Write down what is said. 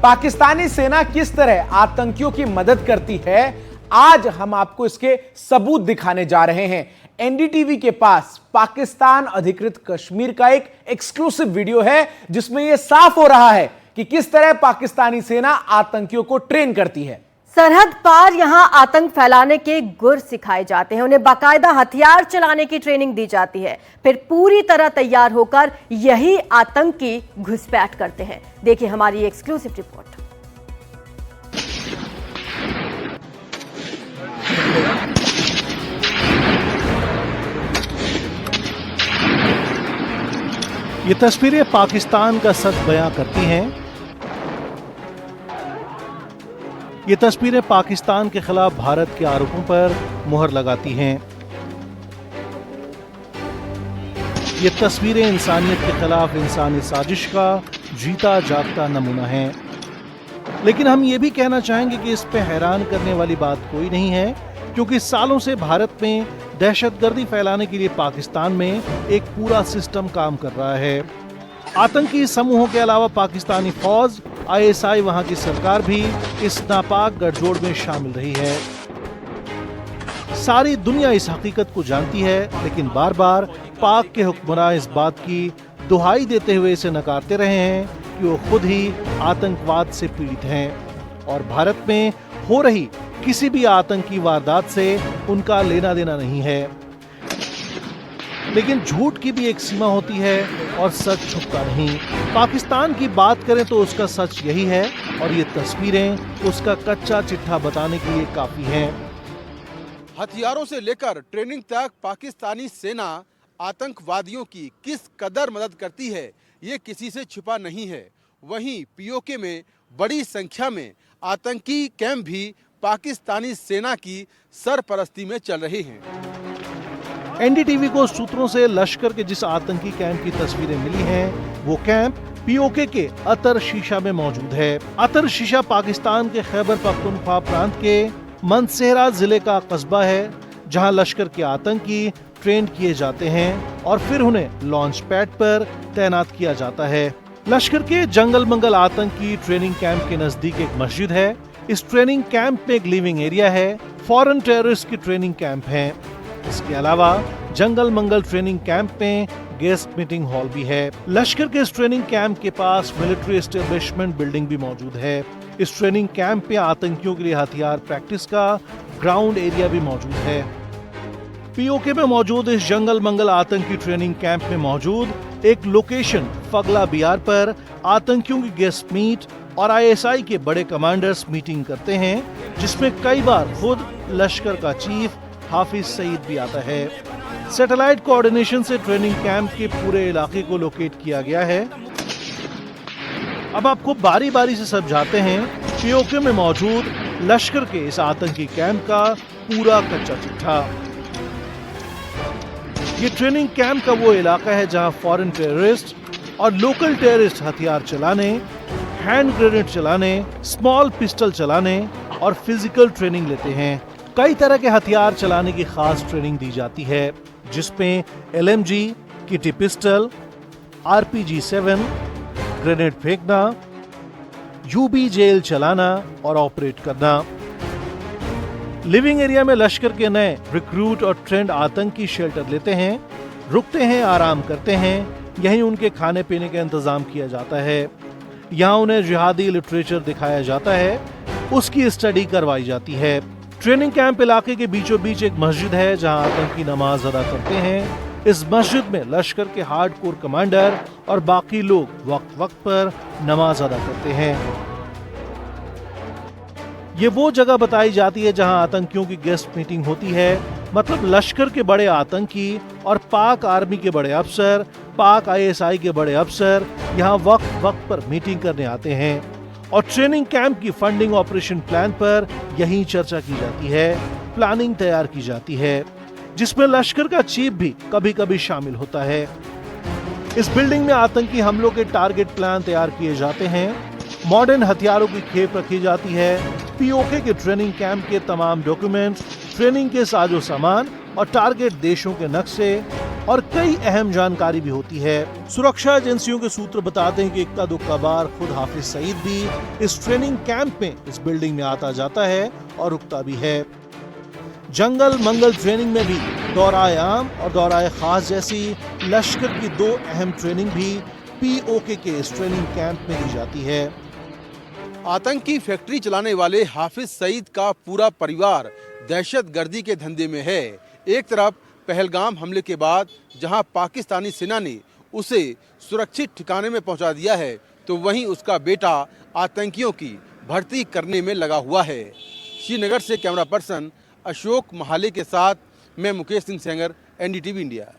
पाकिस्तानी सेना किस तरह आतंकियों की मदद करती है, आज हम आपको इसके सबूत दिखाने जा रहे हैं। एनडीटीवी के पास पाकिस्तान अधिकृत कश्मीर का एक एक्सक्लूसिव वीडियो है जिसमें यह साफ हो रहा है कि किस तरह पाकिस्तानी सेना आतंकियों को ट्रेन करती है। सरहद पार यहां आतंक फैलाने के गुर सिखाए जाते हैं, उन्हें बाकायदा हथियार चलाने की ट्रेनिंग दी जाती है, फिर पूरी तरह तैयार होकर यही आतंकी घुसपैठ करते हैं। देखिए हमारी एक्सक्लूसिव रिपोर्ट। ये तस्वीरें पाकिस्तान का सच बयां करती हैं। ये तस्वीरें पाकिस्तान के खिलाफ भारत के आरोपों पर मुहर लगाती हैं। ये तस्वीरें इंसानियत के खिलाफ इंसानी साजिश का जीता जागता नमूना है। लेकिन हम ये भी कहना चाहेंगे कि इस पे हैरान करने वाली बात कोई नहीं है, क्योंकि सालों से भारत में दहशतगर्दी फैलाने के लिए पाकिस्तान में एक पूरा सिस्टम काम कर रहा है। आतंकी समूहों के अलावा पाकिस्तानी फौज, आईएसआई, वहां की सरकार भी इस नापाक गठजोड़ में शामिल रही है। सारी दुनिया इस हकीकत को जानती है, लेकिन बार बार पाक के हुक्मरान इस बात की दुहाई देते हुए इसे नकारते रहे हैं कि वो खुद ही आतंकवाद से पीड़ित हैं और भारत में हो रही किसी भी आतंकी वारदात से उनका लेना देना नहीं है। लेकिन झूठ की भी एक सीमा होती है और सच छुपता नहीं। पाकिस्तान की बात करें तो उसका सच यही है और ये तस्वीरें उसका कच्चा चिट्ठा बताने के लिए काफी हैं। हथियारों से लेकर ट्रेनिंग तक पाकिस्तानी सेना आतंकवादियों की किस कदर मदद करती है, ये किसी से छिपा नहीं है। वहीं पीओके में बड़ी संख्या में आतंकी कैंप भी पाकिस्तानी सेना की सरपरस्ती में चल रहे हैं। एनडीटीवी को सूत्रों से लश्कर के जिस आतंकी कैंप की तस्वीरें मिली हैं, वो कैंप पीओके के अतर शीशा में मौजूद है। अतर शीशा पाकिस्तान के खैबर पख्तूनख्वा प्रांत के मंदसेहरा जिले का कस्बा है, जहां लश्कर के आतंकी ट्रेन किए जाते हैं और फिर उन्हें लॉन्च पैड पर तैनात किया जाता है। लश्कर के जंगल मंगल आतंकी ट्रेनिंग कैंप के नजदीक एक मस्जिद है। इस ट्रेनिंग कैंप में एक लिविंग एरिया है, फॉरेन टेररिस्ट की ट्रेनिंग कैंप है। इसके अलावा जंगल मंगल ट्रेनिंग कैंप में गेस्ट मीटिंग हॉल भी है। लश्कर के इस ट्रेनिंग कैंप के पास मिलिट्री एस्टेब्लिशमेंट बिल्डिंग भी मौजूद है। इस ट्रेनिंग कैंप में आतंकियों के लिए हथियार प्रैक्टिस का ग्राउंड एरिया भी मौजूद है। पीओके में मौजूद इस जंगल मंगल आतंकी ट्रेनिंग कैंप में मौजूद एक लोकेशन फगला बिहार पर आतंकियों की गेस्ट मीट और आईएसआई के बड़े कमांडर्स मीटिंग करते हैं, जिसमें कई बार खुद लश्कर का चीफ हाफिज सईद भी आता है। सैटेलाइट कोऑर्डिनेशन से ट्रेनिंग कैंप के पूरे इलाके को लोकेट किया गया है। अब आपको बारी बारी से समझाते हैं पीओके में मौजूद लश्कर के इस आतंकी कैंप का पूरा कच्चा चिट्ठा। ये ट्रेनिंग कैंप का वो इलाका है जहां फॉरेन टेररिस्ट और लोकल टेररिस्ट हथियार चलाने, हैंड ग्रेनेड चलाने, स्मॉल पिस्टल चलाने और फिजिकल ट्रेनिंग लेते हैं। कई तरह के हथियार चलाने की खास ट्रेनिंग दी जाती है, जिसमें LMG, kitty pistol, RPG-7, grenade फेंकना, यूबीजेल चलाना और ऑपरेट करना। लिविंग एरिया में लश्कर के नए रिक्रूट और ट्रेंड आतंकी शेल्टर लेते हैं, रुकते हैं, आराम करते हैं। यहीं उनके खाने पीने का इंतजाम किया जाता है। यहाँ उन्हें जिहादी लिटरेचर दिखाया जाता है, उसकी स्टडी करवाई जाती है। ट्रेनिंग कैंप इलाके के बीचों बीच एक मस्जिद है जहां आतंकी नमाज अदा करते हैं। इस मस्जिद में लश्कर के हार्डकोर कमांडर और बाकी लोग वक्त वक्त पर नमाज अदा करते हैं। ये वो जगह बताई जाती है जहां आतंकियों की गेस्ट मीटिंग होती है, मतलब लश्कर के बड़े आतंकी और पाक आर्मी के बड़े अफसर, पाक आईएसआई के बड़े अफसर यहाँ वक्त वक्त पर मीटिंग करने आते हैं और ट्रेनिंग कैंप की फंडिंग ऑपरेशन प्लान पर यहीं चर्चा की जाती है, प्लानिंग तैयार की जाती है, जिसमें लश्कर का चीफ भी कभी कभी शामिल होता है। इस बिल्डिंग में आतंकी हमलों के टारगेट प्लान तैयार किए जाते हैं, मॉडर्न हथियारों की खेप रखी जाती है, पीओके के ट्रेनिंग कैंप के तमाम डॉक्यूमेंट्स, ट्रेनिंग के साजो सामान और टारगेट देशों के नक्शे और कई अहम जानकारी भी होती है। सुरक्षा एजेंसियों के सूत्र बताते हैं कि इक्का दुक्का बार खुद हाफिज सईद भी इस ट्रेनिंग कैंप में इस बिल्डिंग में आता जाता है और रुकता भी है। जंगल मंगल ट्रेनिंग में भी दौरायाम और दौराए खास जैसी लश्कर की 2 अहम ट्रेनिंग भी पीओके के इस ट्रेनिंग कैंप में दी जाती है। आतंकी फैक्ट्री चलाने वाले हाफिज सईद का पूरा परिवार दहशतगर्दी के धंधे में है। एक तरफ पहलगाम हमले के बाद जहां पाकिस्तानी सेना ने उसे सुरक्षित ठिकाने में पहुंचा दिया है, तो वहीं उसका बेटा आतंकियों की भर्ती करने में लगा हुआ है। श्रीनगर से कैमरा पर्सन अशोक महाले के साथ मैं मुकेश सिंह सेंगर, एनडीटीवी इंडिया।